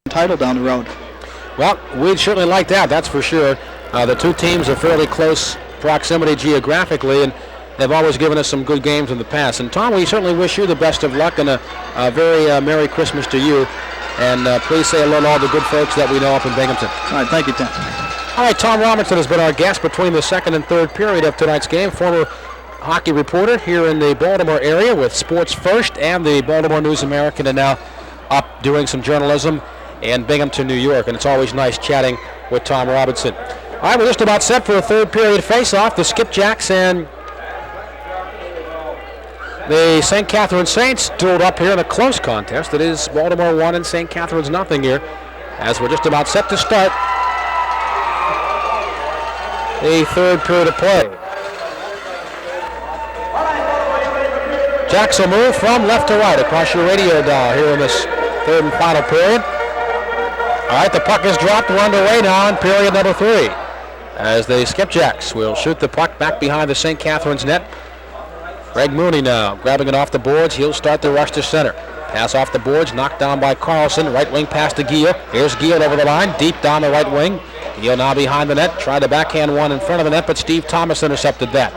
title down the road. Well, we'd certainly like that, that's for sure. The two teams are fairly close proximity geographically, and they've always given us some good games in the past. And Tom, we certainly wish you the best of luck and a very Merry Christmas to you. And please say hello to all the good folks that we know up in Binghamton. All right, thank you, Tim. All right, Tom Robertson has been our guest between the second and third period of tonight's game. Former hockey reporter here in the Baltimore area with Sports First and the Baltimore News American, and now up doing some journalism in Binghamton, New York. And it's always nice chatting with Tom Robertson. All right, we're just about set for a third period face-off. The Skipjacks and the St. Catharines Saints dueled up here in a close contest. It is Baltimore 1 and St. Catharines nothing here, as we're just about set to start the third period of play. Jacks will move from left to right across your radio dial here in this third and final period. All right, the puck is dropped. We're underway now in period number 3, as the Skipjacks will shoot the puck back behind the St. Catharines net. Greg Mooney now grabbing it off the boards. He'll start the rush to center. Pass off the boards, knocked down by Carlson. Right wing pass to Giel. Here's Giel over the line, deep down the right wing. Giel now behind the net. Tried to backhand one in front of the net, but Steve Thomas intercepted that.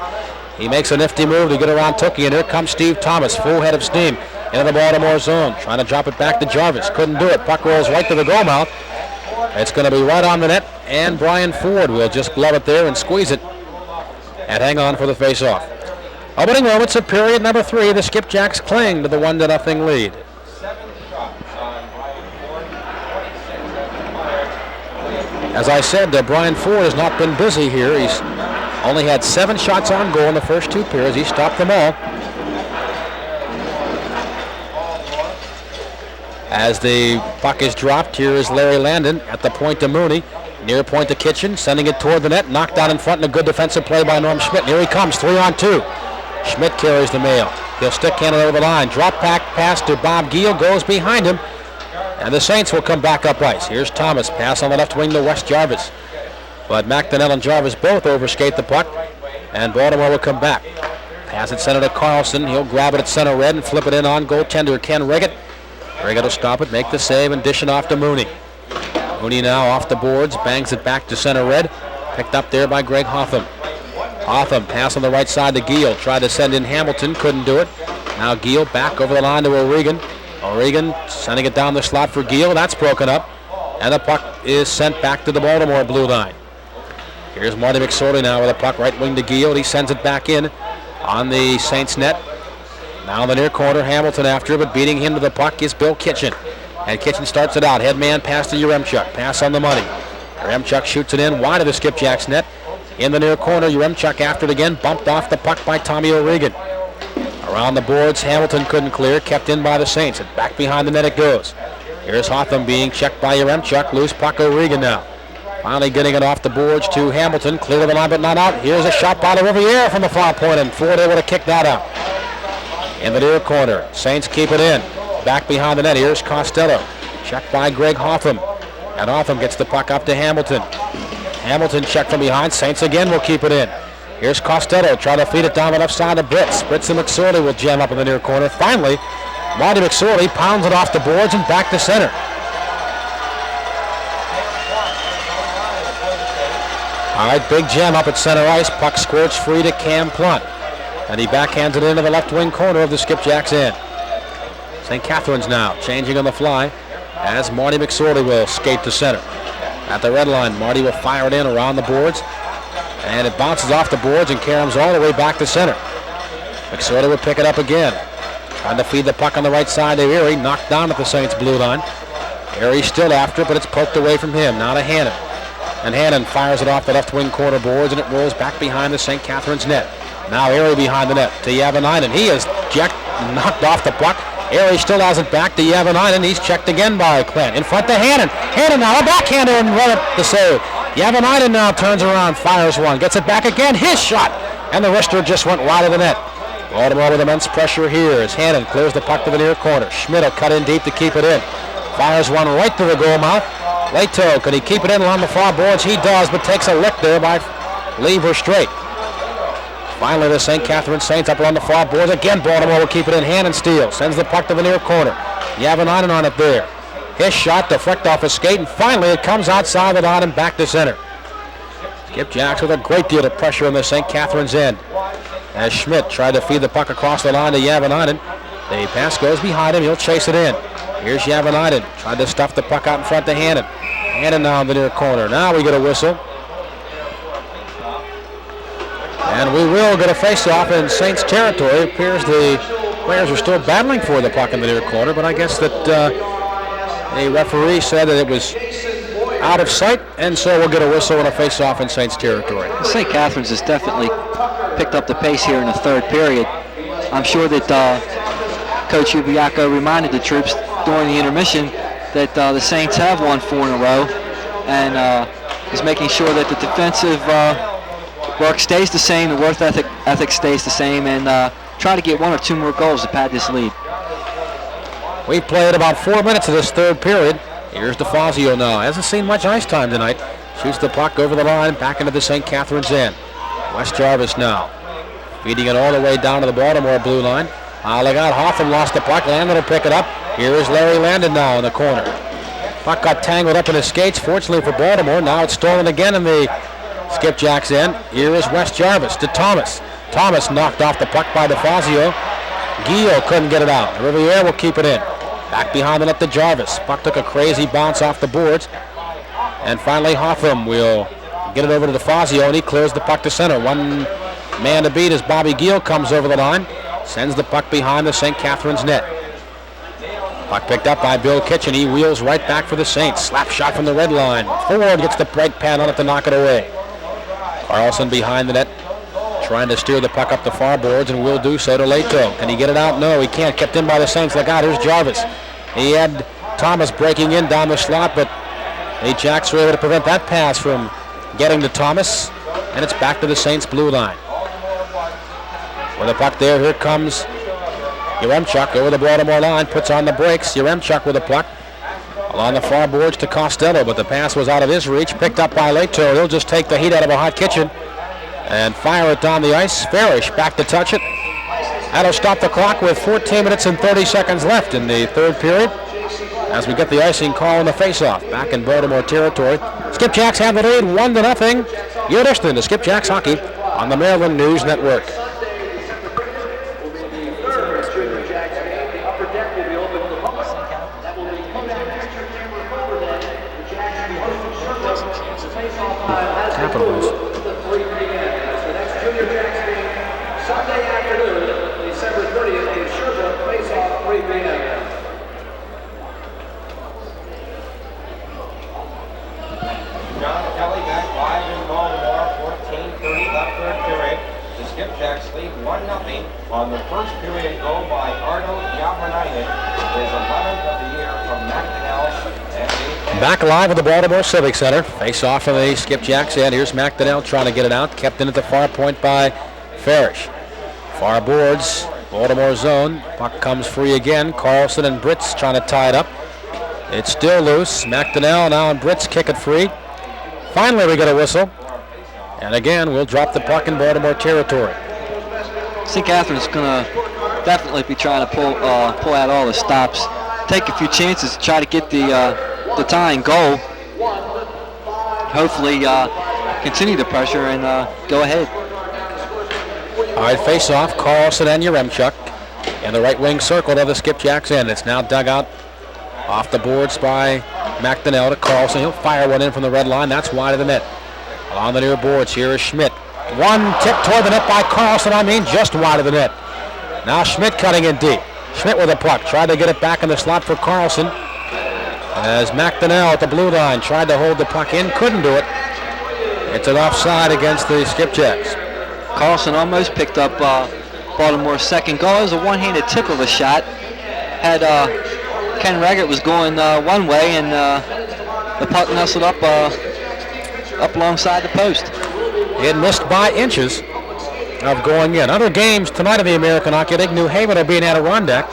He makes a nifty move to get around Tookie, and here comes Steve Thomas, full head of steam into the Baltimore zone. Trying to drop it back to Jarvis. Couldn't do it. Puck rolls right to the goal mouth. It's going to be right on the net, and Brian Ford will just glove it there and squeeze it and hang on for the face-off. Opening moments of period number 3, the Skipjacks cling to the 1-0 lead. As I said, Brian Ford has not been busy here. He's only had 7 shots on goal in the first 2 periods. He stopped them all. As the puck is dropped, here is Larry Landon at the point to Mooney. Near point to Kitchen, sending it toward the net. Knocked out in front, and a good defensive play by Norm Schmidt. Here he comes, 3-on-2. Schmidt carries the mail. He'll stick Cannon over the line. Drop back pass to Bob Giel, goes behind him. And the Saints will come back up ice. Here's Thomas, pass on the left wing to West Jarvis. But McDonnell and Jarvis both overskate the puck, and Baltimore will come back. Pass it center to Carlson. He'll grab it at center red and flip it in on goaltender Ken Riggett. Riggett will stop it, make the save, and dish it off to Mooney. Mooney now off the boards, bangs it back to center red. Picked up there by Greg Hotham. Hotham, pass on the right side to Giel. Tried to send in Hamilton, couldn't do it. Now Giel back over the line to O'Regan. O'Regan sending it down the slot for Giel. That's broken up. And the puck is sent back to the Baltimore blue line. Here's Marty McSorley now with the puck right wing to Giel. He sends it back in on the Saints net. Now in the near corner, Hamilton after, but beating him to the puck is Bill Kitchen. And Kitchen starts it out. Head man pass to Yaremchuk. Pass on the money. Yaremchuk shoots it in wide of the Skipjacks net. In the near corner, Yaremchuk after it again. Bumped off the puck by Tommy O'Regan. Around the boards, Hamilton couldn't clear. Kept in by the Saints. And back behind the net it goes. Here's Hotham being checked by Yaremchuk. Loose puck O'Regan now. Finally getting it off the boards to Hamilton. Clear to the line but not out. Here's a shot by the Riviere from the far point, and Ford able to kick that out. In the near corner, Saints keep it in. Back behind the net, here's Costello. Checked by Greg Hotham. And Hotham gets the puck up to Hamilton. Hamilton checked from behind. Saints again will keep it in. Here's Costello trying to feed it down the left side to Britz. Britz and McSorley will jam up in the near corner. Finally, Marty McSorley pounds it off the boards and back to center. All right, big jam up at center ice. Puck squirts free to Cam Plunt. And he backhands it into the left wing corner of the Skipjacks end. St. Catharines now changing on the fly as Marty McSorley will skate to center. At the red line, Marty will fire it in around the boards. And it bounces off the boards and caroms all the way back to center. McSorley will pick it up again. Trying to feed the puck on the right side to Erie. Knocked down at the Saints blue line. Erie still after, but it's poked away from him. Now to Hannon. And Hannon fires it off the left wing corner boards, and it rolls back behind the St. Catharines net. Now Erie behind the net to Yavanainen. He is knocked off the puck. Erie still has it back to Yavanainen. He's checked again by Clint. In front to Hannon. Hannon now a backhander and run it to save. Yavanainen now turns around, fires one, gets it back again. His shot, and the wrister just went wide of the net. Baltimore with immense pressure here as Hannon clears the puck to the near corner. Schmidt will cut in deep to keep it in. Fires one right to the goal mouth. Leto, can he keep it in along the far boards? He does, but takes a lick there by Lee Verstraete. Finally, the St. Catharines Saints up along the far boards. Again, Baltimore will keep it in. Hannon steals. Sends the puck to the near corner. Yavanainen on it there. His shot deflected off his skate, and finally it comes outside the line and back to center. Skipjacks with a great deal of pressure on the St. Catharines end. As Schmidt tried to feed the puck across the line to Yavanainen. The pass goes behind him. He'll chase it in. Here's Yavanainen. Tried to stuff the puck out in front to Hannon. Hannon now in the near corner. Now we get a whistle. And we will get a face-off in Saints territory. It appears the players are still battling for the puck in the near corner, but I guess that the referee said that it was out of sight, and so we'll get a whistle and a face-off in Saints territory. St. Catharines has definitely picked up the pace here in the third period. I'm sure that Coach Ubiaco reminded the troops during the intermission that the Saints have won 4 in a row, and is making sure that the defensive work stays the same, the work ethic stays the same, and try to get 1 or 2 more goals to pad this lead. We played about 4 minutes of this third period. Here's DeFazio now. Hasn't seen much ice time tonight. Shoots the puck over the line, back into the St. Catharines end. Wes Jarvis now. Feeding it all the way down to the Baltimore blue line. They got Hotham, lost the puck. Landon will pick it up. Here is Larry Landon now in the corner. Puck got tangled up in his skates, fortunately for Baltimore. Now it's stolen again in the Skipjacks end. Here is Wes Jarvis to Thomas. Thomas knocked off the puck by DeFazio. Guillot couldn't get it out. Riviere will keep it in. Back behind the net to Jarvis. Puck took a crazy bounce off the boards. And finally Hotham will get it over to DeFazio, and he clears the puck to center. One man to beat as Bobby Guillot comes over the line. Sends the puck behind the St. Catharines net. Puck picked up by Bill Kitchen. He wheels right back for the Saints. Slap shot from the red line. Ford gets the right pad on it to knock it away. Carlson behind the net, trying to steer the puck up the far boards, and will do so to Leto. Can he get it out? No, he can't. Kept in by the Saints. Look out, here's Jarvis. He had Thomas breaking in down the slot, but the Jacks were able to prevent that pass from getting to Thomas, and it's back to the Saints blue line. With the puck there, here comes Yaremchuk over the Baltimore line, puts on the brakes. Yaremchuk with the puck along the far boards to Costello, but the pass was out of his reach, picked up by Leto. He'll just take the heat out of a hot kitchen and fire it down the ice. Farish back to touch it. That'll stop the clock with 14 minutes and 30 seconds left in the third period as we get the icing call in the face-off back in Baltimore territory. Skipjacks have the lead 1-0. You're listening to Skipjacks Hockey on the Maryland News Network. Capitals. Sunday afternoon, December 30th, in Sherbrooke, face-off 3 p.m. John Kelly back live in Baltimore, 14:30 left third period. The Skipjacks lead 1-0 on the first period goal by Arno Yavanainen, his 11th of the year from McDonnell. Back live at the Baltimore Civic Center. Face off of the Skipjacks end. Here's McDonnell trying to get it out. Kept in at the far point by Farish. Far boards, Baltimore zone. Puck comes free again. Carlson and Britz trying to tie it up. It's still loose. McDonnell now and Britz kick it free. Finally we get a whistle. And again, we'll drop the puck in Baltimore territory. St. Catharines is going to definitely be trying to pull out all the stops. Take a few chances to try to get the tying goal. Hopefully continue the pressure and go ahead. All right, face off, Carlson and Yaremchuk in the right wing circle to the Skipjacks end. It's now dug out off the boards by McDonnell to Carlson. He'll fire one in from the red line. That's wide of the net. Along the near boards, here is Schmidt. One tip toward the net by Carlson, just wide of the net. Now Schmidt cutting in deep. Schmidt with a puck, tried to get it back in the slot for Carlson. As McDonnell at the blue line tried to hold the puck in, couldn't do it. It's an offside against the Skipjacks. Carlson almost picked up Baltimore's second goal. It was a one-handed tip of a shot. Had Ken Reggett was going one way, and the puck nestled up alongside the post. It missed by inches of going in. Other games tonight in the American Hockey League. New Haven will be in Adirondack.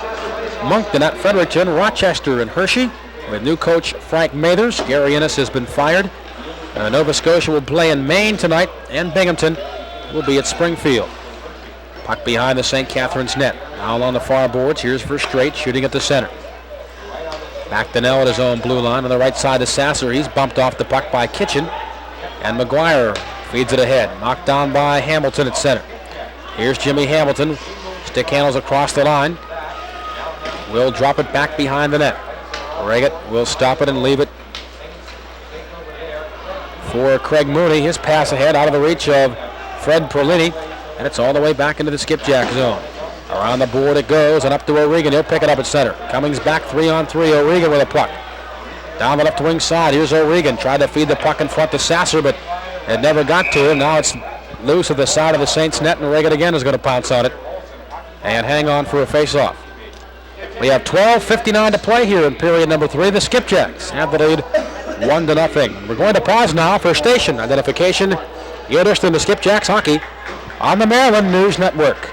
Moncton at Fredericton, Rochester and Hershey with new coach Frank Mathers. Gary Innes has been fired. Nova Scotia will play in Maine tonight, and Binghamton will be at Springfield. Puck behind the St. Catharines net. Now along the far boards. Here's Verstraete shooting at the center. Back to Nell at his own blue line on the right side of Sasser. He's bumped off the puck by Kitchen. And McGuire feeds it ahead. Knocked down by Hamilton at center. Here's Jimmy Hamilton. Stick handles across the line. Will drop it back behind the net. Reggett will stop it and leave it for Craig Mooney. His pass ahead out of the reach of Fred Perlini. And it's all the way back into the Skipjack zone. Around the board it goes and up to O'Regan. He'll pick it up at center. Cummings back 3-on-3. O'Regan with a puck. Down the left wing side. Here's O'Regan. Tried to feed the puck in front to Sasser, but it never got to him. Now it's loose at the side of the Saints net, and Reggett again is going to pounce on it and hang on for a face-off. We have 12:59 to play here in period number 3. The Skipjacks have the lead 1-0. We're going to pause now for station identification. You're listening to Skipjacks Hockey on the Maryland News Network.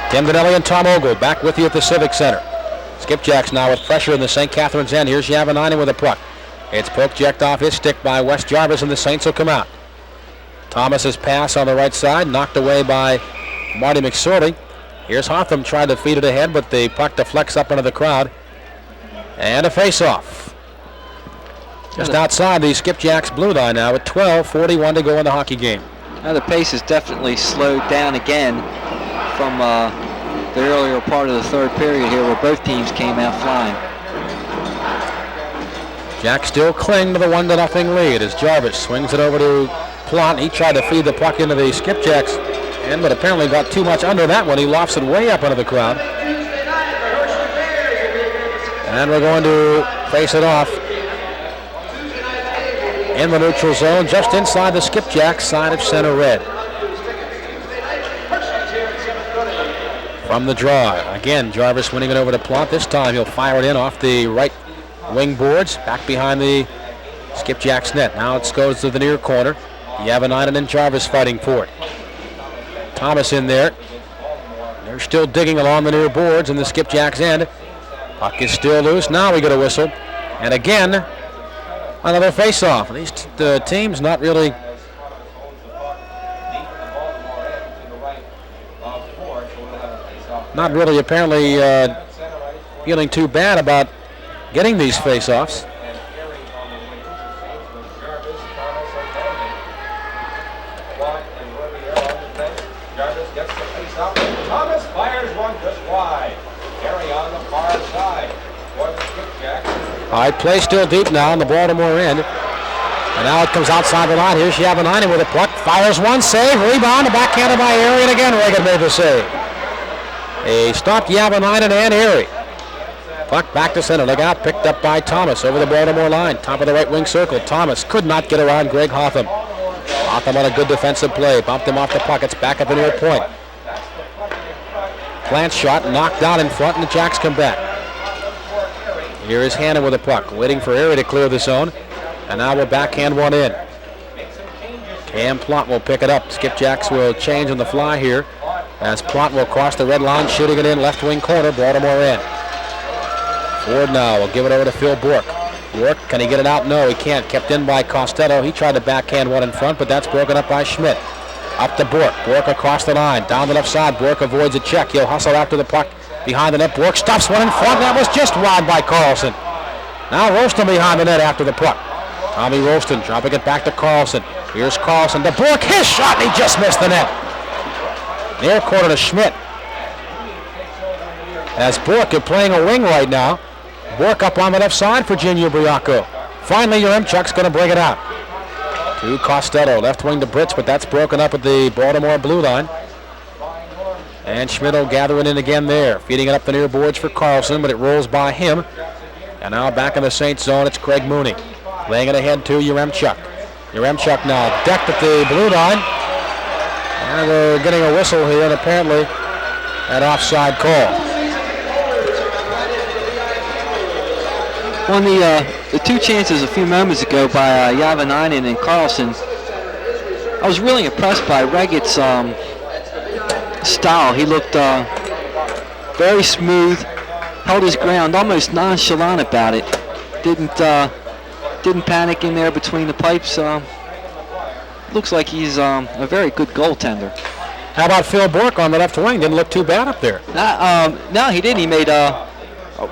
Tim Donnelly and Tom Ogle back with you at the Civic Center. Skipjacks now with pressure in the St. Catharines end. Here's Yavanainen with a puck. It's poke checked off his stick by Wes Jarvis, and the Saints will come out. Thomas's pass on the right side, knocked away by Marty McSorley. Here's Hotham, tried to feed it ahead, but the puck deflects up into the crowd. And a face-off. Just outside the Skipjacks blue line now with 12:41 to go in the hockey game. Now the pace has definitely slowed down again from the earlier part of the third period here, where both teams came out flying. Jacks still cling to the 1-0 lead as Jarvis swings it over to Plante. He tried to feed the puck into the Skipjacks end, but apparently got too much under that one. He lofts it way up into the crowd. And we're going to face it off in the neutral zone, just inside the Skipjacks side of center red. From the draw, again, Jarvis winning it over to Plante. This time he'll fire it in off the right wing boards, back behind the Skipjacks net. Now it goes to the near corner. Yavanainen and Jarvis fighting for it. Thomas in there. They're still digging along the near boards in the Skipjacks end. Puck is still loose. Now we get a whistle. And again, another face-off. These teams not really apparently feeling too bad about getting these face-offs. Jarvis gets the face-off. Thomas fires one just wide. Carry on the far side for the Skipjacks. All right, play still deep now on the Baltimore end. And now it comes outside the line. Here's Yavanainen with a puck. Fires one, save, rebound, backhanded by Erie, and again Reagan made the save. He stopped Yavanainen and Erie. Puck back to center. Look out, picked up by Thomas over the Baltimore line. Top of the right wing circle. Thomas could not get around Greg Hotham. Hotham on a good defensive play. Bumped him off the puck. It's back at the near point. Plant shot, knocked down in front, and the Jacks come back. Here is Hannon with a puck, waiting for Erie to clear the zone. And now we'll backhand one in. Cam Plante will pick it up. Skipjacks will change on the fly here, as Plante will cross the red line, shooting it in left wing corner, Baltimore in. Ford now will give it over to Phil Bourque. Bourque, can he get it out? No, he can't. Kept in by Costello. He tried to backhand one in front, but that's broken up by Schmidt. Up to Bourque. Bourque across the line. Down the left side. Bourque avoids a check. He'll hustle after the puck behind the net. Bourque stuffs one in front. That was just wide by Carlson. Now Rolston behind the net after the puck. Tommy Rolston dropping it back to Carlson. Here's Carlson to Bourque. His shot, and he just missed the net. Near corner to Schmidt. As Bourque is playing a wing right now. Bourque up on the left side for Junior Briacco. Finally, Yaremchuk's going to bring it out. To Costello, left wing to Brits, but that's broken up at the Baltimore blue line. And Schmidt will gather it in again there. Feeding it up the near boards for Carlson, but it rolls by him. And now back in the Saints zone, it's Craig Mooney. Laying it ahead to Yaremchuk. Yaremchuk now decked at the blue line. And we're getting a whistle here, and apparently an offside call. On the two chances a few moments ago by Yavanainen and Carlson, I was really impressed by Reggett's style. He looked very smooth, held his ground, almost nonchalant about it. Didn't panic in there between the pipes. Looks like he's a very good goaltender. How about Phil Bork on the left wing? Didn't look too bad up there. No, he didn't. He made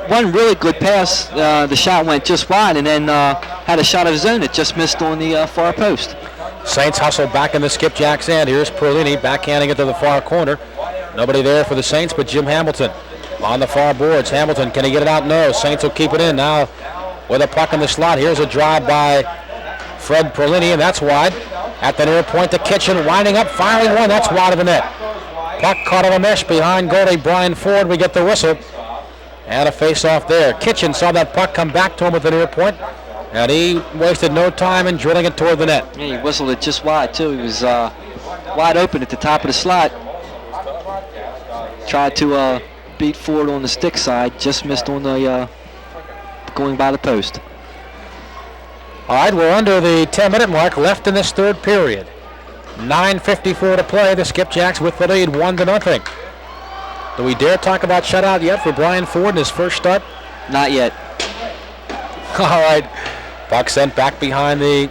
one really good pass. The shot went just wide, and then had a shot of his own that just missed on the far post. Saints hustle back in the Skipjacks end. Here's Perlini backhanding it to the far corner. Nobody there for the Saints but Jim Hamilton. On the far boards, Hamilton, can he get it out? No, Saints will keep it in now with a puck in the slot. Here's a drive by Fred Perlini, and that's wide. At the near point, the Kitchen winding up, firing one. That's wide of the net. Puck caught on a mesh behind goalie Brian Ford. We get the whistle. And a face-off there. Kitchen saw that puck come back to him at the near point, and he wasted no time in drilling it toward the net. Yeah, he whistled it just wide, too. He was wide open at the top of the slot. Tried to beat Ford on the stick side. Just missed on the going by the post. All right, we're under the 10-minute mark left in this third period. 9:54 to play. The Skipjacks with the lead, 1-0. Do we dare talk about shutout yet for Brian Ford in his first start? Not yet. All right. Puck sent back behind the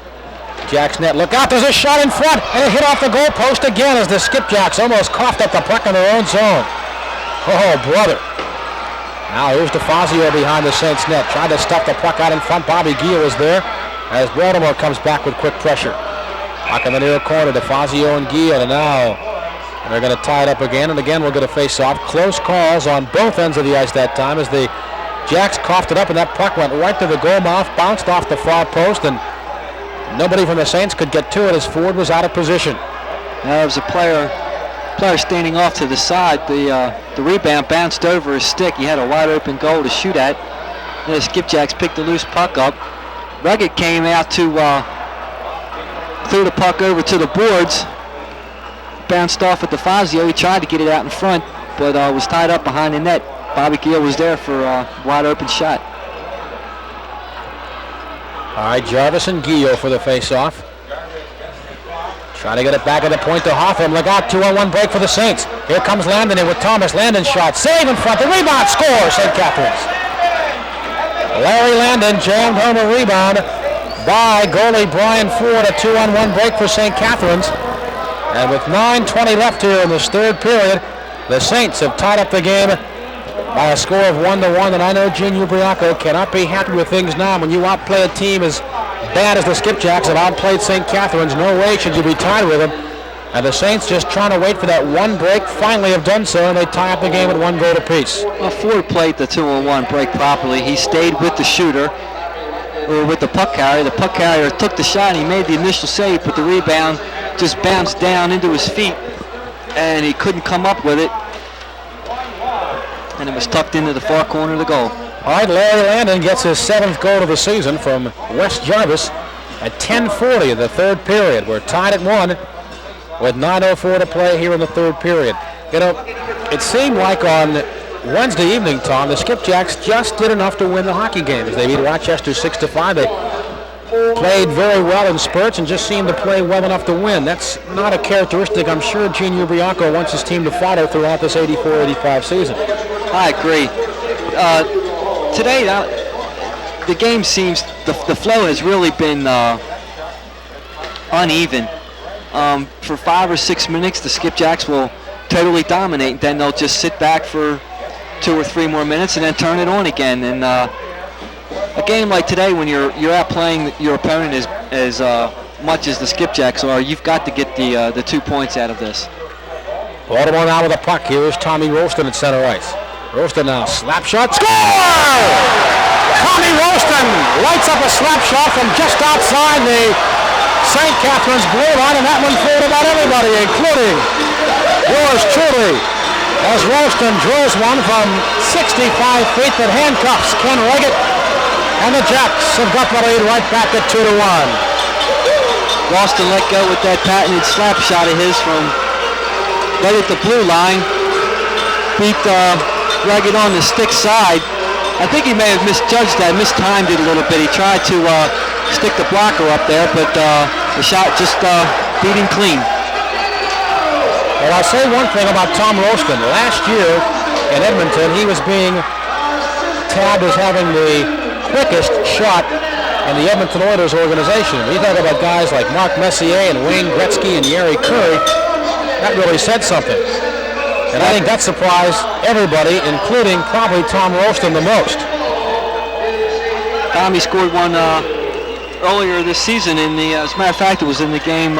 Jacks net. Look out, there's a shot in front, and it hit off the goal post again as the Skipjacks almost coughed up the puck in their own zone. Oh, brother. Now here's DeFazio behind the Saints net. Tried to stuff the puck out in front. Bobby Gill is there as Baltimore comes back with quick pressure. Puck in the near corner, DeFazio and Gill, and now they're going to tie it up again, and again we'll get a face-off. Close calls on both ends of the ice that time as the Jacks coughed it up, and that puck went right to the goal mouth, bounced off the far post, and nobody from the Saints could get to it as Ford was out of position. There was a player standing off to the side. The rebound bounced over his stick. He had a wide open goal to shoot at. And the Skipjacks picked the loose puck up. Rugged came out to threw the puck over to the boards. Bounced off at DeFazio. He tried to get it out in front, but was tied up behind the net. Bobby Gill was there for a wide open shot. All right, Jarvis and Gill for the face-off. Trying to get it back at the point to Hawthorne. Look out, 2-on-1 break for the Saints. Here comes Landon in with Thomas. Landon's shot. Save in front. The rebound. Score, St. Catharines. Larry Landon jammed home a rebound by goalie Brian Ford. A 2-on-1 break for St. Catharines. And with 9:20 left here in this third period, the Saints have tied up the game by a score of 1-1. And I know Gene Ubriaco cannot be happy with things now. When you outplay a team as bad as the Skipjacks have outplayed St. Catharines, no way should you be tied with them. And the Saints just trying to wait for that one break, finally have done so, and they tie up the game at 1 goal apiece. Well, Ford played the 2-on-1 break properly. He stayed with the shooter, or with the puck carrier. The puck carrier took the shot, and he made the initial save, but the rebound just bounced down into his feet, and he couldn't come up with it. And it was tucked into the far corner of the goal. All right, Larry Landon gets his 7th goal of the season from Wes Jarvis at 10:40 of the third period. We're tied at 1 with 9:04 to play here in the third period. You know, it seemed like on Wednesday evening, Tom, the Skipjacks just did enough to win the hockey game as they beat Rochester 6-5. They played very well in spurts and just seemed to play well enough to win. That's not a characteristic I'm sure Gene Ubriaco wants his team to follow throughout this 84-85 season. I agree. Today, the game seems, the flow has really been uneven. For 5 or 6 minutes, the Skipjacks will totally dominate. Then they'll just sit back for 2 or 3 more minutes and then turn it on again. And a game like today, when you're outplaying your opponent as much as the Skipjacks are, you've got to get the 2 points out of this. Baltimore now with a puck. Here is Tommy Rolston at center ice. Rolston now, slap shot, score! Tommy Rolston lights up a slap shot from just outside the St. Catharines blue line, and that one fooled about everybody, including yours truly, as Rolston drills one from 65 feet that handcuffs Ken Leggett, and the Jacks have got the lead right back at 2-1. Rolston let go with that patented slap shot of his from right at the blue line. Beat Rugged on the stick side. I think he may have misjudged that, mistimed it a little bit. He tried to stick the blocker up there, but the shot just beat him clean. Well, I'll say one thing about Tom Rolston. Last year in Edmonton, he was being tabbed as having the quickest shot in the Edmonton Oilers organization. When you talk about guys like Mark Messier and Wayne Gretzky and Yeri Curry, that really said something. And I think that surprised everybody, including probably Tom Ralston the most. Tommy scored one earlier this season. As a matter of fact, it was in the game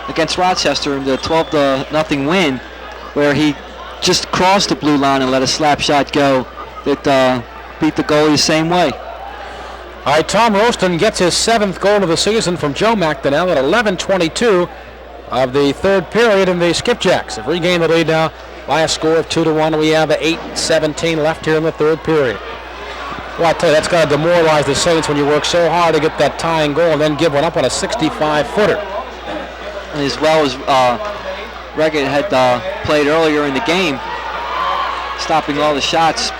against Rochester in the 12-0 win, where he just crossed the blue line and let a slap shot go that beat the goalie the same way. All right, Tom Ralston gets his 7th goal of the season from Joe McDonnell at 11:22 of the third period, and the Skipjacks have regained the lead now by a score of 2-1. We have 8:17 left here in the third period. Well, I tell you, that's got to demoralize the Saints when you work so hard to get that tying goal and then give one up on a 65-footer. As well as Reggett had played earlier in the game, stopping all the shots.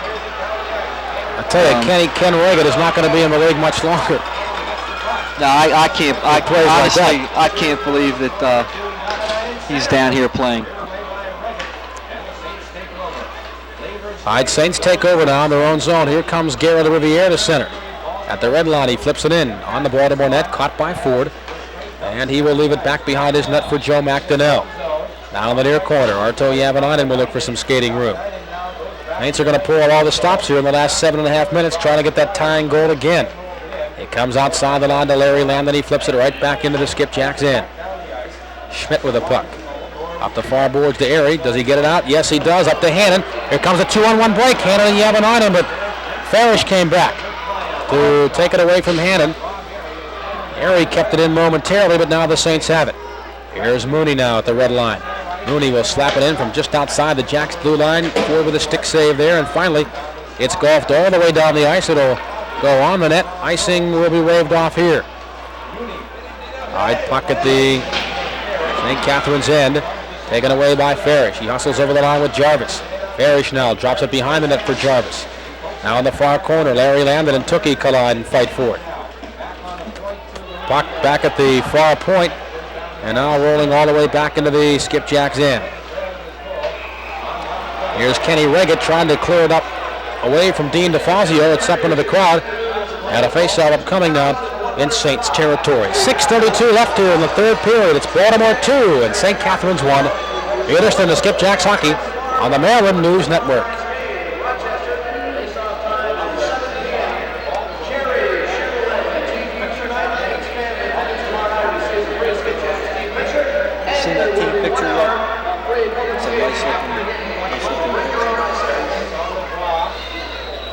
I tell you, Ken Reggett is not going to be in the league much longer. No, I can't. Honestly, like I can't believe that he's down here playing. All right, Saints take over now in their own zone. Here comes Garrett Riviere to center. At the red line, he flips it in on the Baltimore net, caught by Ford. And he will leave it back behind his net for Joe McDonnell. Now in the near corner, Arto Yavanainen will look for some skating room. Saints are going to pull out all the stops here in the last 7.5 minutes, trying to get that tying goal again. It comes outside the line to Larry Landon. He flips it right back into the Skipjacks end. Schmidt with a puck. Up the far boards to Airy. Does he get it out? Yes, he does. Up to Hannon. Here comes a 2-on-1 break. Hannon and Yavanainen, but Farish came back to take it away from Hannon. Airy kept it in momentarily, but now the Saints have it. Here's Mooney now at the red line. Mooney will slap it in from just outside the Jacks blue line. Ford with a stick save there, and finally it's golfed all the way down the ice. It'll go on the net. Icing will be waved off here. All right, puck at the St. Catharines end. Taken away by Farish. He hustles over the line with Jarvis. Farish now drops it behind the net for Jarvis. Now in the far corner, Larry Landon and Tookie collide and fight for it. Puck back at the far point, and now rolling all the way back into the Skipjacks end. Here's Kenny Reggett trying to clear it up away from Dean DeFazio. It's up into the crowd, and a face-off upcoming now in Saints territory. 6:32 left here in the third period. It's Baltimore 2 and St. Catharines 1. You're listening to Skipjacks Hockey on the Maryland News Network. See that team picture yet? It's a nice looking picture.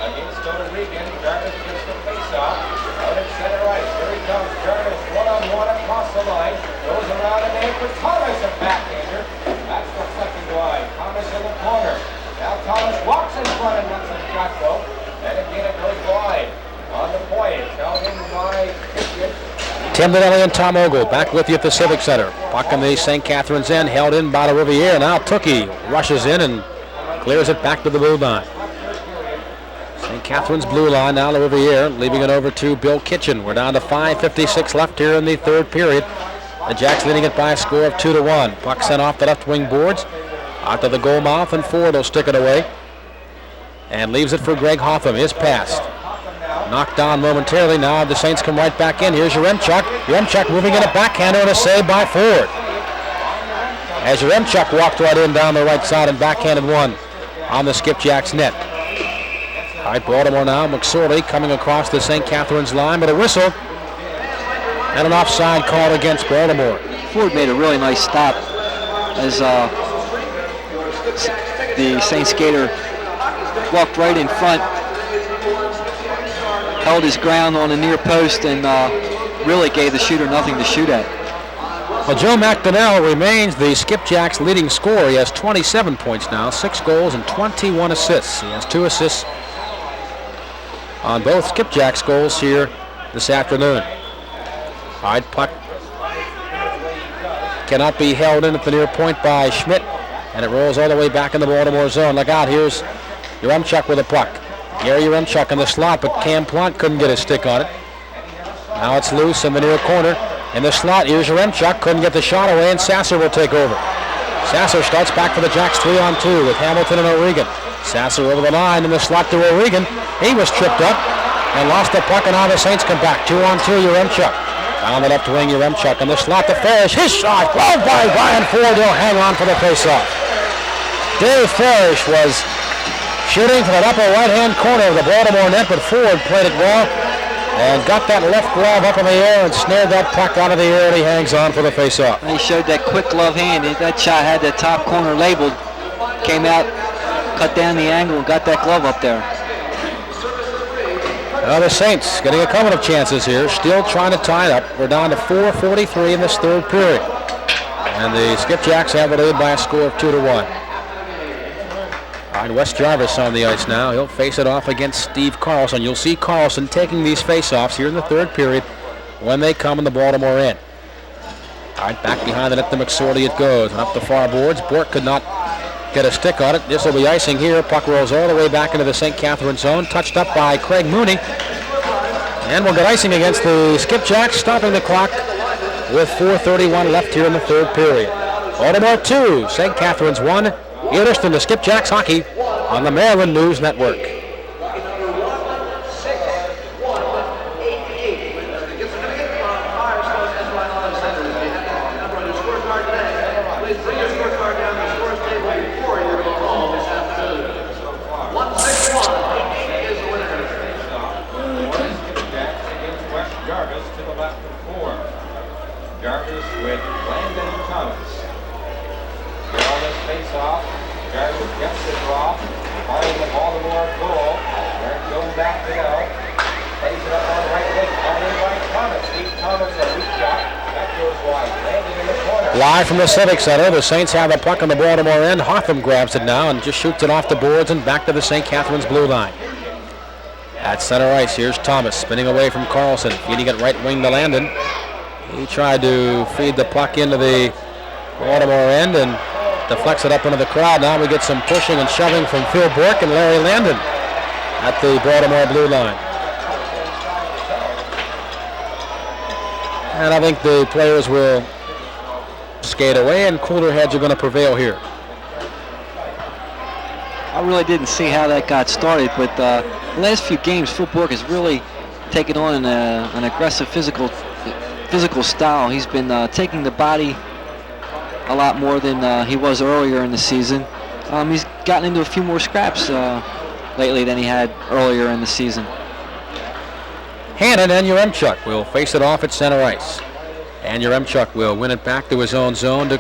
Against O'Regan, Jarvis gets the face-off. Out at center ice. Here he comes. Jarvis one-on-one across the line. Goes around and in for Thomas, a backhander. That's the second line. Thomas in the corner. Now Thomas walks in front and lets his shot go. And again it goes wide. On the point. Held in by Kitchen. Tim Donnelly and Tom Ogle back with you at the Civic Center. Puck on the St. Catharines end, held in by the Riviere. Now Tookie rushes in and clears it back to the blue line. St. Catharines blue line, now the Riviere, leaving it over to Bill Kitchen. We're down to 5:56 left here in the third period. The Jacks leading it by a score of 2-1. Puck sent off the left wing boards, out to the goal mouth, and Ford will stick it away. And leaves it for Greg Hotham. His pass knocked down momentarily. Now the Saints come right back in. Here's Yaremchuk. Yaremchuk moving in a backhander and a save by Ford. As Yaremchuk walked right in down the right side and backhanded one on the Skipjacks net. All right, Baltimore now. McSorley coming across the St. Catharines line, but a whistle and an offside call against Baltimore. Ford made a really nice stop as the Saints skater walked right in front, held his ground on the near post, and really gave the shooter nothing to shoot at. Well, Joe McDonnell remains the Skipjacks' leading scorer. He has 27 points now, 6 goals and 21 assists. He has 2 assists on both Skipjacks goals here this afternoon. All right, puck cannot be held in at the near point by Schmidt, and it rolls all the way back in the Baltimore zone. Look out, here's Yaremchuk with a puck. Gary Yaremchuk in the slot, but Cam Plante couldn't get his stick on it. Now it's loose in the near corner. In the slot, here's Yaremchuk, couldn't get the shot away, and Sasser will take over. Sasser starts back for the Jacks 3-on-2 with Hamilton and O'Regan. Sasser over the line in the slot to O'Regan. He was tripped up and lost the puck, and now the Saints come back. 2-on-2, Yaremchuk. Down the left wing, Yaremchuk in the slot to Farish. His shot, glove by Brian Ford. He'll hang on for the faceoff. Dave Farish was shooting from the upper right-hand corner of the Baltimore net, but Ford played it well and got that left glove up in the air and snared that puck out of the air, and he hangs on for the faceoff. He showed that quick glove hand. That shot had the top corner labeled. Came out, cut down the angle, and got that glove up there. The Saints getting a couple of chances here, still trying to tie it up. We're down to 4:43 in this third period. And the Skipjacks have it lead by a score of 2-1. All right, Wes Jarvis on the ice now. He'll face it off against Steve Carlson. You'll see Carlson taking these face-offs here in the third period when they come in the Baltimore end. All right, back behind the net to McSorley it goes. And up the far boards. Bork could not get a stick on it. This will be icing here. Puck rolls all the way back into the St. Catharines zone. Touched up by Craig Mooney. And we'll get icing against the Skipjacks, stopping the clock with 4:31 left here in the third period. Baltimore 2, St. Catharines 1. You're listening to Skipjacks Hockey on the Maryland News Network. Live from the Civic Center, the Saints have the puck on the Baltimore end. Hotham grabs it now and just shoots it off the boards and back to the St. Catharines blue line. At center ice, here's Thomas spinning away from Carlson, feeding it right wing to Landon. He tried to feed the puck into the Baltimore end and deflects it up into the crowd. Now we get some pushing and shoving from Phil Bork and Larry Landon at the Baltimore blue line. And I think the players will skate away, and cooler heads are going to prevail here. I really didn't see how that got started, but the last few games, Phil Bork has really taken on an aggressive physical style. He's been taking the body a lot more than he was earlier in the season. He's gotten into a few more scraps lately than he had earlier in the season. Hannon and Yaremchuk will face it off at center ice. And Yaremchuk will win it back to his own zone to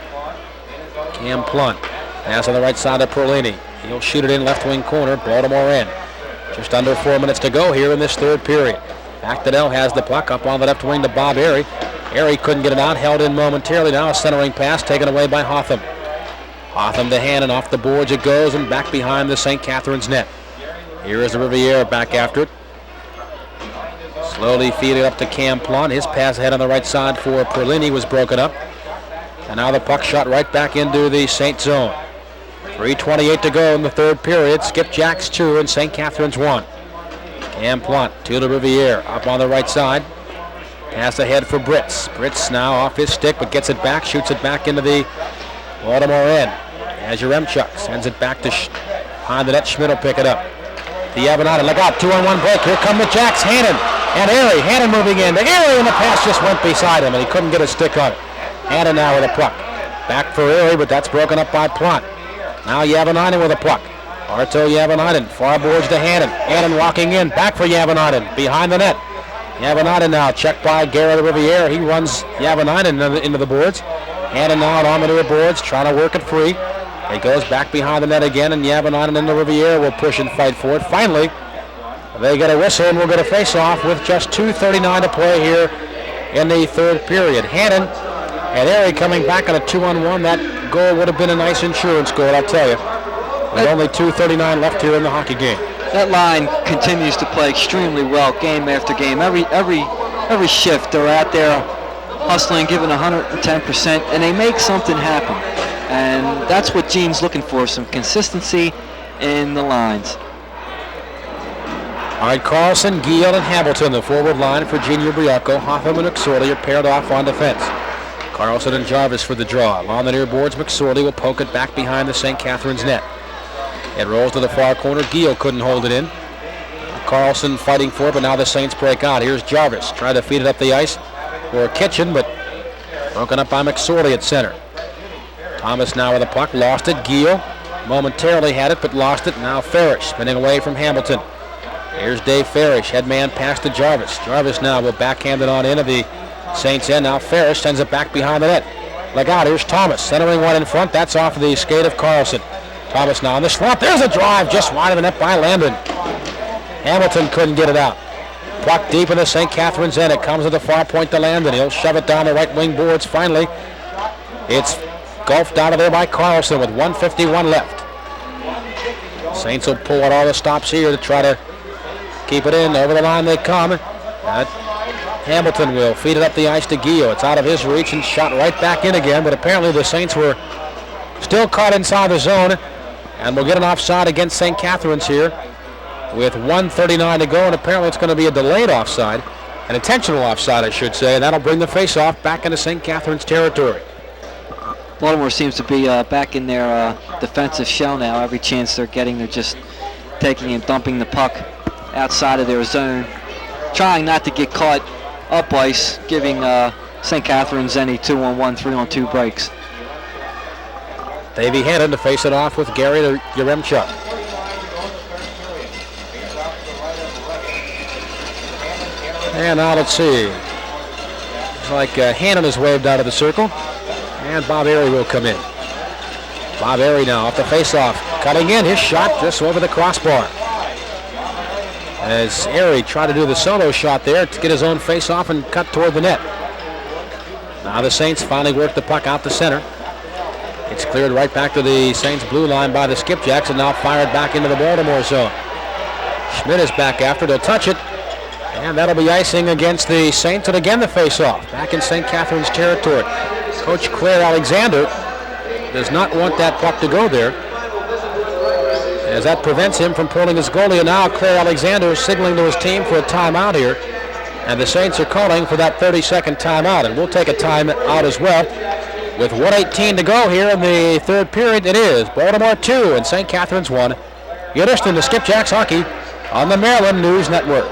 Cam Plunt. Pass on the right side to Perlini. He'll shoot it in left wing corner, Baltimore in. Just under 4 minutes to go here in this third period. Actonel has the puck up on the left wing to Bob Airy. Airy couldn't get it out, held in momentarily. Now a centering pass taken away by Hotham. Hotham to Hannon, off the boards it goes and back behind the St. Catharines net. Here is the Riviere back after it. Slowly feed it up to Cam Plunt. His pass ahead on the right side for Perlini was broken up. And now the puck shot right back into the St. zone. 3:28 to go in the third period. Skipjacks 2 and St. Catharines 1. Cam Plunt to the Riviere up on the right side. Pass ahead for Britz. Britz now off his stick but gets it back, shoots it back into the Baltimore end. As Yaremchuk sends it back to behind the net. Schmidt will pick it up. The Avenatti, look out, 2-on-1 break. Here come the Jacks. Hannon and Airy. Hannon moving in. Airy, and the pass just went beside him and he couldn't get a stick on it. Hannon now with a puck. Back for Airy, but that's broken up by Plunt. Now Yavanainen with a puck. Arto Yavanainen, far boards to Hannon. Hannon walking in, back for Yavanainen, behind the net. Yavanainen now checked by Garrett Riviere. He runs Yavanainen into the boards. Hannon now on the near boards, trying to work it free. It goes back behind the net again, and Yavanainen and the Riviere will push and fight for it. Finally, they get a whistle, and we'll get a face-off with just 2:39 to play here in the third period. Hannon and Airy coming back on a 2-on-1. That goal would have been a nice insurance goal, I'll tell you. With only 2:39 left here in the hockey game. That line continues to play extremely well game after game. Every shift, they're out there hustling, giving 110%, and they make something happen. And that's what Gene's looking for, some consistency in the lines. All right, Carlson, Giel, and Hamilton, the forward line for Gene Ubriaco. Hoffman and McSorley are paired off on defense. Carlson and Jarvis for the draw. Along the near boards, McSorley will poke it back behind the St. Catharines net. It rolls to the far corner. Gio couldn't hold it in. Carlson fighting for it, but now the Saints break out. Here's Jarvis trying to feed it up the ice for Kitchen, but broken up by McSorley at center. Thomas now with the puck, lost it. Gio momentarily had it, but lost it. Now Farish spinning away from Hamilton. Here's Dave Farish, head man pass to Jarvis. Jarvis now will backhand it on into the Saints end. Now Farish sends it back behind the net. Look out, here's Thomas centering one in front. That's off the skate of Carlson. Thomas now on the slot. There's a drive just wide of the net by Landon. Hamilton couldn't get it out. Puck deep in the St. Catharines end. It comes to the far point to Landon. He'll shove it down the right wing boards finally. It's golfed out of there by Carlson with 1:51 left. Saints will pull out all the stops here to try to keep it in. Over the line they come. Hamilton will feed it up the ice to Gio. It's out of his reach and shot right back in again, but apparently the Saints were still caught inside the zone, and we'll get an offside against St. Catharines here with 1:39 to go, and apparently it's going to be a delayed offside, an intentional offside I should say, and that'll bring the face-off back into St. Catharines territory. Baltimore seems to be back in their defensive shell now. Every chance they're getting, they're just taking and dumping the puck outside of their zone, trying not to get caught up ice, giving St. Catharines any 2-on-1, 3-on-2 breaks. Davey Hannon to face it off with Gary Yaremchuk. And now let's see. It's like Hannon is waved out of the circle. And Bob Airy will come in. Bob Airy now off the face-off. Cutting in, his shot just over the crossbar. As Airy tried to do the solo shot there to get his own face-off and cut toward the net. Now the Saints finally work the puck out the center. It's cleared right back to the Saints blue line by the Skipjacks and now fired back into the Baltimore zone. Schmidt is back after, they'll touch it. And that'll be icing against the Saints, and again the face-off back in St. Catharines territory. Coach Claire Alexander does not want that puck to go there, as that prevents him from pulling his goalie. And now Claire Alexander is signaling to his team for a timeout here, and the Saints are calling for that 30-second timeout, and we'll take a timeout as well. With 1:18 to go here in the third period, it is Baltimore 2 and St. Catharines 1. You're listening to Skipjacks Hockey on the Maryland News Network.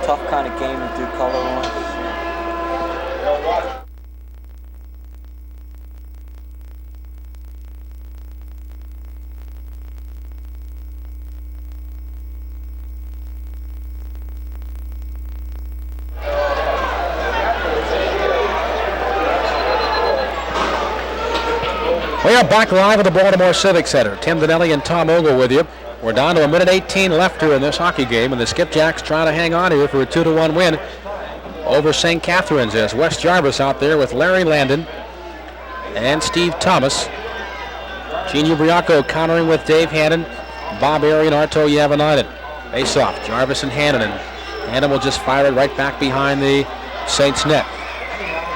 Tough kind of game to do color on. We are back live at the Baltimore Civic Center. Tim Donnelly and Tom Ogle with you. We're down to 1:18 left here in this hockey game, and the Skipjacks trying to hang on here for a 2-1 win over St. Catharines, as Wes Jarvis out there with Larry Landon and Steve Thomas. Gene Ubriaco countering with Dave Hannon, Bob Airy, and Arto Yavanainen. Face off, Jarvis and Hannon, and Hannon will just fire it right back behind the Saints net.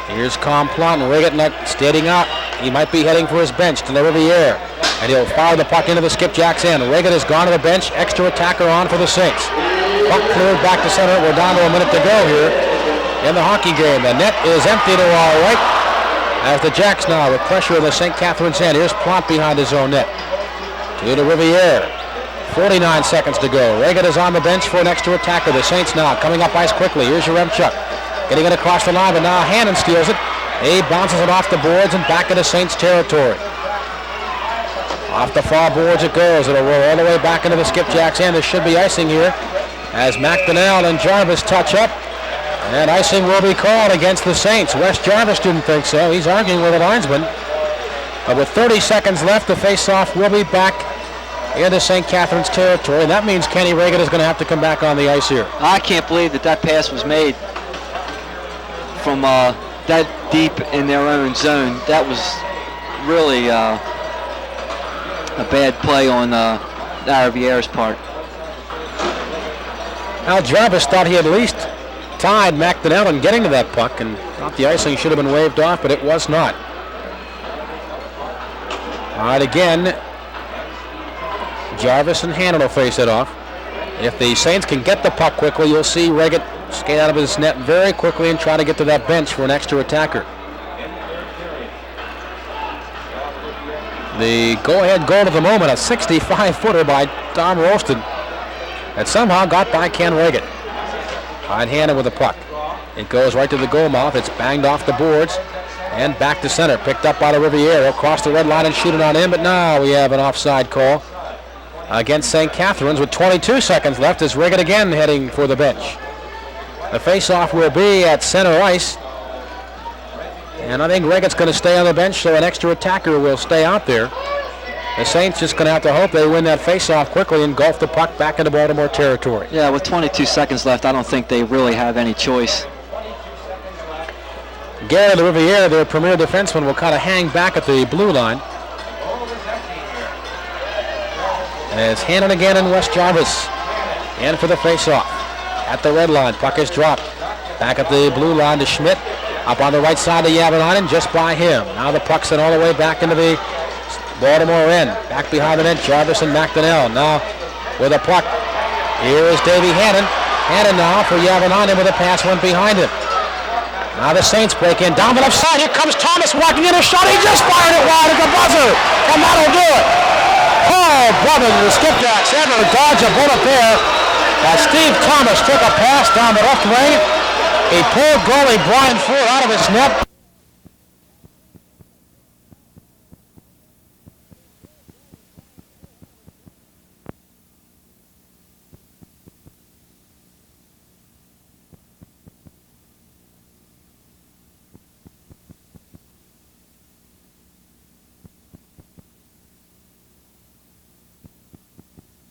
Here's Complot and Riggett standing out. He might be heading for his bench to the Riviere. And he'll fire the puck into the Skipjacks end. Reagan has gone to the bench. Extra attacker on for the Saints. Puck cleared back to center. We're down to a minute to go here in the hockey game. The net is empty to our right as the Jacks now with pressure in the St. Catharines end. Here's Plante behind his own net. To the Riviere. 49 seconds to go. Reagan is on the bench for an extra attacker. The Saints now coming up ice quickly. Here's Yaremchuk. Getting it across the line, but now Hannon steals it. He bounces it off the boards and back into Saints territory. Off the far boards it goes. It'll roll all the way back into the Skipjacks end. There should be icing here as McDonnell and Jarvis touch up. And icing will be called against the Saints. Wes Jarvis didn't think so. He's arguing with the linesman. But with 30 seconds left, the face-off will be back into St. Catharines territory. And that means Kenny Reagan is going to have to come back on the ice here. I can't believe that pass was made from that deep in their own zone. That was really a bad play on Riviere's part. Al Jarvis thought he at least tied McDonnell in getting to that puck and thought the icing should have been waved off, but it was not. All right, again, Jarvis and Hannon will face it off. If the Saints can get the puck quickly, you'll see Reggett skate out of his net very quickly and try to get to that bench for an extra attacker. The go-ahead goal of the moment, a 65-footer by Tom Ralston that somehow got by Ken Reggett. Right-handed with the puck. It goes right to the goal mouth. It's banged off the boards and back to center. Picked up by the Riviera. Across the red line and shoot it on in, but now we have an offside call against St. Catharines with 22 seconds left as Reggett again heading for the bench. The face-off will be at center ice. And I think Reggett's going to stay on the bench, so an extra attacker will stay out there. The Saints just going to have to hope they win that face-off quickly and golf the puck back into Baltimore territory. Yeah, with 22 seconds left, I don't think they really have any choice. Gary the Riviera, their premier defenseman, will kind of hang back at the blue line. And it's Hannon again and Wes Jarvis in for the face-off. At the red line, puck is dropped. Back at the blue line to Schmidt. Up on the right side of Yavanainen, just by him. Now the puck's in all the way back into the Baltimore end. Back behind the net, Jarvis and McDonnell. Now with a puck. Here is Davey Hannon. Hannon now for Yavanainen with a pass went behind him. Now the Saints break in. Down the left side. Here comes Thomas walking in a shot. He just fired it wide at the buzzer. And that'll do it. Oh, brother, the Skipjacks had to dodge a bullet there as Steve Thomas took a pass down the left wing. He pulled goalie Brian Ford out of his net,